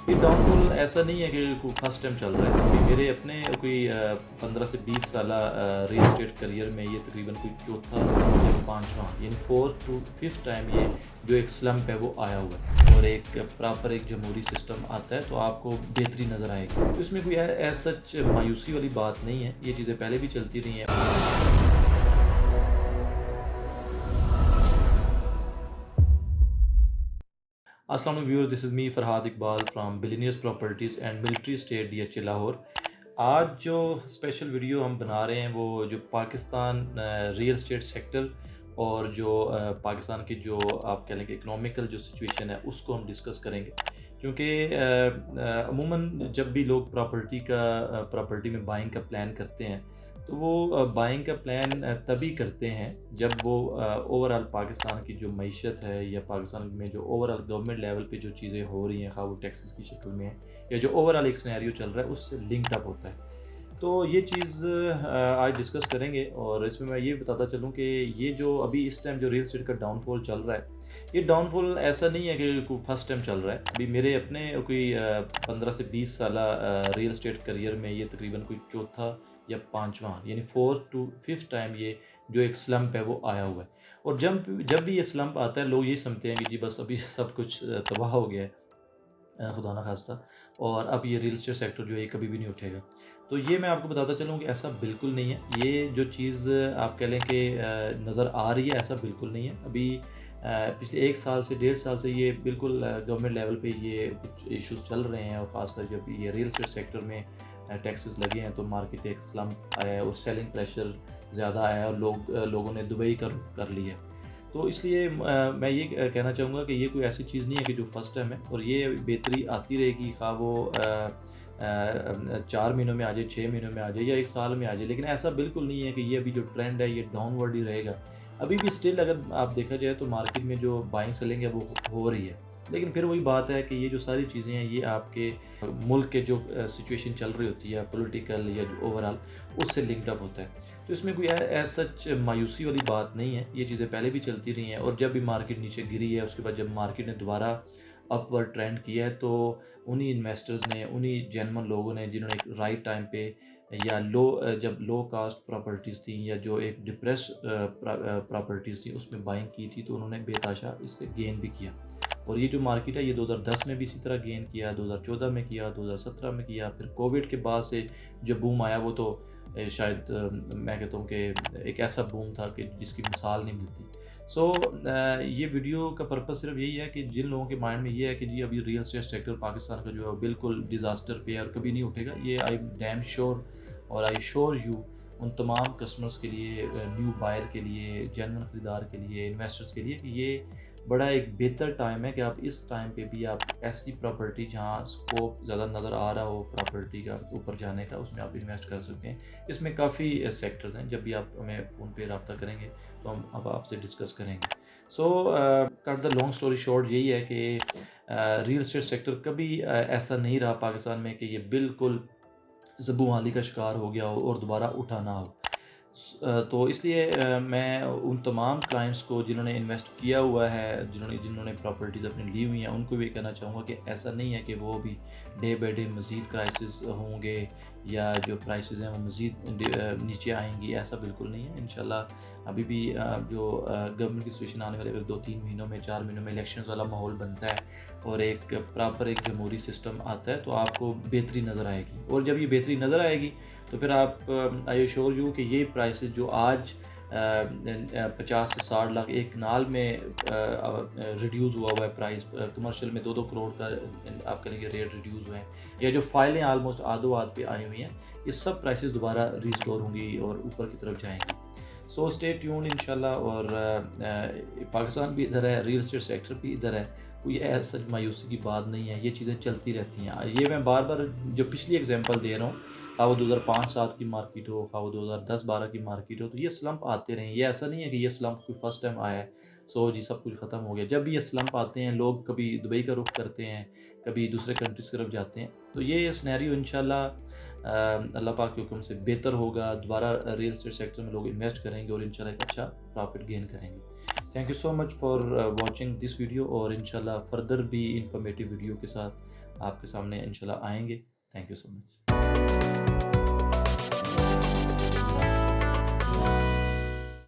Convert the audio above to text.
ये डाउनफॉल ऐसा नहीं है कि कोई फर्स्ट टाइम चल रहा है। अभी मेरे अपने कोई 15 से 20 साला रियल एस्टेट करियर में ये तकरीबन कोई चौथा या पाँचवां यानी 4th to 5th टाइम ये जो एक स्लम्प है वो आया हुआ है और एक प्रॉपर एक जमहूरी सिस्टम आता है तो आपको बेहतरी नज़र आएगी। तो इसमें कोई एज सच मायूसी वाली बात नहीं है, ये चीज़ें पहले भी चलती रही हैं। अस्सलाम वालेकुम viewers, this is me Farhad Iqbal from billionaires properties and military state DHA Lahore. आज जो स्पेशल वीडियो हम बना रहे हैं वो जो पाकिस्तान रियल एस्टेट सेक्टर और जो पाकिस्तान की जो आप कह लें कि इकोनॉमिकल जो सिचुएशन है उसको हम डिस्कस करेंगे। क्योंकि अमूमन जब भी लोग प्रॉपर्टी में बाइंग का प्लान करते हैं तो वो बाइंग का प्लान तभी करते हैं जब वो ओवरऑल पाकिस्तान की जो मईशत है या पाकिस्तान में जो ओवरऑल गवर्नमेंट लेवल पे जो चीज़ें हो रही हैं, खा वो टैक्सेस की शक्ल में है या जो ओवरऑल एक सिनेरियो चल रहा है उससे लिंक्ड अप होता है। तो ये चीज़ आज डिस्कस करेंगे और इसमें मैं ये बताता चलूँ कि ये जो अभी इस टाइम जो रियल एस्टेट का डाउनफॉल चल रहा है, ये डाउनफॉल ऐसा नहीं है कि कोई फर्स्ट टाइम चल रहा है। अभी मेरे अपने कोई 15 से 20 साला रियल एस्टेट करियर में ये तकरीबन कोई चौथा या पाँचवां यानी 4th to 5th टाइम ये जो एक स्लम्प है वो आया हुआ है। और जब जब भी ये स्लम्प आता है लोग ये समझते हैं कि जी बस अभी सब कुछ तबाह हो गया है, खुदा ना खास्ता, और अब ये रियल एस्टेट सेक्टर जो है ये कभी भी नहीं उठेगा। तो ये मैं आपको बताता चलूँ कि ऐसा बिल्कुल नहीं है। ये जो चीज़ आप कह लें कि नज़र आ रही है, ऐसा बिल्कुल नहीं है। अभी पिछले 1 साल से 1.5 साल से ये बिल्कुल गवर्नमेंट लेवल पे ये कुछ इश्यूज़ चल रहे हैं और ख़ासकर जब ये रियल एस्टेट सेक्टर में टैक्सेस लगे हैं तो मार्केट एक स्लम्प आया है और सेलिंग प्रेशर ज़्यादा आया है और लोगों ने दुबई कर ली है। तो इसलिए मैं ये कहना चाहूँगा कि ये कोई ऐसी चीज़ नहीं है कि जो फर्स्ट टाइम है और ये बेहतरी आती रहेगी, खा वो 4 महीनों में आ जाए, 6 महीनों में आ जाए या 1 साल में आ जाए। लेकिन ऐसा बिल्कुल नहीं है कि ये अभी जो ट्रेंड है ये डाउनवर्ड ही रहेगा। अभी भी स्टिल अगर आप देखा जाए तो मार्केट में जो बाइंग सेलिंग है वो हो रही है। लेकिन फिर वही बात है कि ये जो सारी चीज़ें हैं ये आपके मुल्क के जो सिचुएशन चल रही होती है पॉलिटिकल या जो ओवरऑल उससे लिंक्ड अप होता है। तो इसमें कोई एज सच मायूसी वाली बात नहीं है, ये चीज़ें पहले भी चलती रही हैं और जब भी मार्केट नीचे गिरी है उसके बाद जब मार्केट ने दोबारा अपवर्ड ट्रेंड किया है तो उन्हीं इन्वेस्टर्स ने, उन्हीं जेन्युइन लोगों ने जिन्होंने एक राइट टाइम पे या जब लो कास्ट प्रॉपर्टीज़ थी या जो एक डिप्रेस प्रॉपर्टीज़ थी उसमें बाइंग की थी तो उन्होंने बेताशा इससे गेन भी किया। और ये जो मार्केट है ये 2010 में भी इसी तरह गेन किया, 2014 में किया, 2017 में किया, फिर कोविड के बाद से जो बूम आया वो तो शायद मैं कहता हूँ कि एक ऐसा बूम था कि जिसकी मिसाल नहीं मिलती। सो ये वीडियो का पर्पस सिर्फ यही है कि जिन लोगों के माइंड में ये है कि जी अभी रियल एस्टेट सेक्टर पाकिस्तान का जो है बिल्कुल डिज़ास्टर पे है और कभी नहीं उठेगा, ये आई डैम श्योर और आई श्योर यू उन तमाम कस्टमर्स के लिए, न्यू बायर के लिए, जेन्युइन ख़रीदार के लिए, इन्वेस्टर्स के लिए कि ये बड़ा एक बेहतर टाइम है कि आप इस टाइम पे भी आप ऐसी प्रॉपर्टी जहाँ स्कोप ज़्यादा नज़र आ रहा हो प्रॉपर्टी का ऊपर जाने का, उसमें आप इन्वेस्ट कर सकते हैं। इसमें काफ़ी सेक्टर्स हैं, जब भी आप हमें फ़ोन पे रब्ता करेंगे तो हम अब आपसे डिस्कस करेंगे। So cut the long story short यही है कि रियल एस्टेट सेक्टर कभी ऐसा नहीं रहा पाकिस्तान में कि ये बिल्कुल ज़बूहाली का शिकार हो गया हो और दोबारा उठा ना हो। तो इसलिए मैं उन तमाम क्लाइंट्स को जिन्होंने इन्वेस्ट किया हुआ है, जिन्होंने प्रॉपर्टीज़ अपनी ली हुई हैं, उनको भी कहना चाहूँगा कि ऐसा नहीं है कि वो भी डे बाय डे मज़ीद क्राइसिस होंगे या जो प्राइसेस हैं वो मज़ीद नीचे आएँगी, ऐसा बिल्कुल नहीं है। इंशाल्लाह अभी भी जो गवर्नमेंट की सिचुएशन आने वाले अगर 2-3 महीनों में, 4 महीनों में इलेक्शंस वाला माहौल बनता है और एक प्रॉपर एक जमहूरी सिस्टम आता है तो आपको बेहतरी नज़र आएगी। और जब ये बेहतरी नज़र आएगी तो फिर आप आई एश्योर यू कि ये प्राइसेस जो आज 50 से 60 लाख एक नाल में रिड्यूस हुआ हुआ है प्राइस, कमर्शियल में 2-2 करोड़ का आप कहेंगे रेट रिड्यूस हुए हैं या जो फाइलें आलमोस्ट आधो आध पे आई हुई हैं, ये सब प्राइसेस दोबारा रिस्टोर होंगी और ऊपर की तरफ जाएंगी। सो स्टे ट्यून्ड इंशाल्लाह। और पाकिस्तान भी इधर है, रियल एस्टेट सेक्टर भी इधर है, कोई ऐसा मायूसी की बात नहीं है, ये चीज़ें चलती रहती हैं। ये मैं बार बार जो पिछली एग्जांपल दे रहा हूँ, खा वो 2005-7 की मार्केट हो, खा वो 2010-12 की मार्केट हो, तो ये स्लम्प आते रहे। ये ऐसा नहीं है कि ये स्लम्प कोई फर्स्ट टाइम आया है, सो जी सब कुछ ख़त्म हो गया। जब भी ये स्लम्प आते हैं लोग कभी दुबई का रुख करते हैं, कभी दूसरे कंट्रीज़ की तरफ जाते हैं। तो ये सिनेरियो इंशाल्लाह अल्लाह पाक के हुक्म से बेहतर होगा, दोबारा रियल एस्टेट सेक्टर में लोग इन्वेस्ट करेंगे और इंशाल्लाह एक अच्छा प्रॉफिट गेन करेंगे। Thank you so much for watching this video और इंशाल्लाह फर्दर भी इंफॉर्मेटिव वीडियो के साथ آپ کے سامنے انشاءاللہ آئیں گے۔ Thank you so much.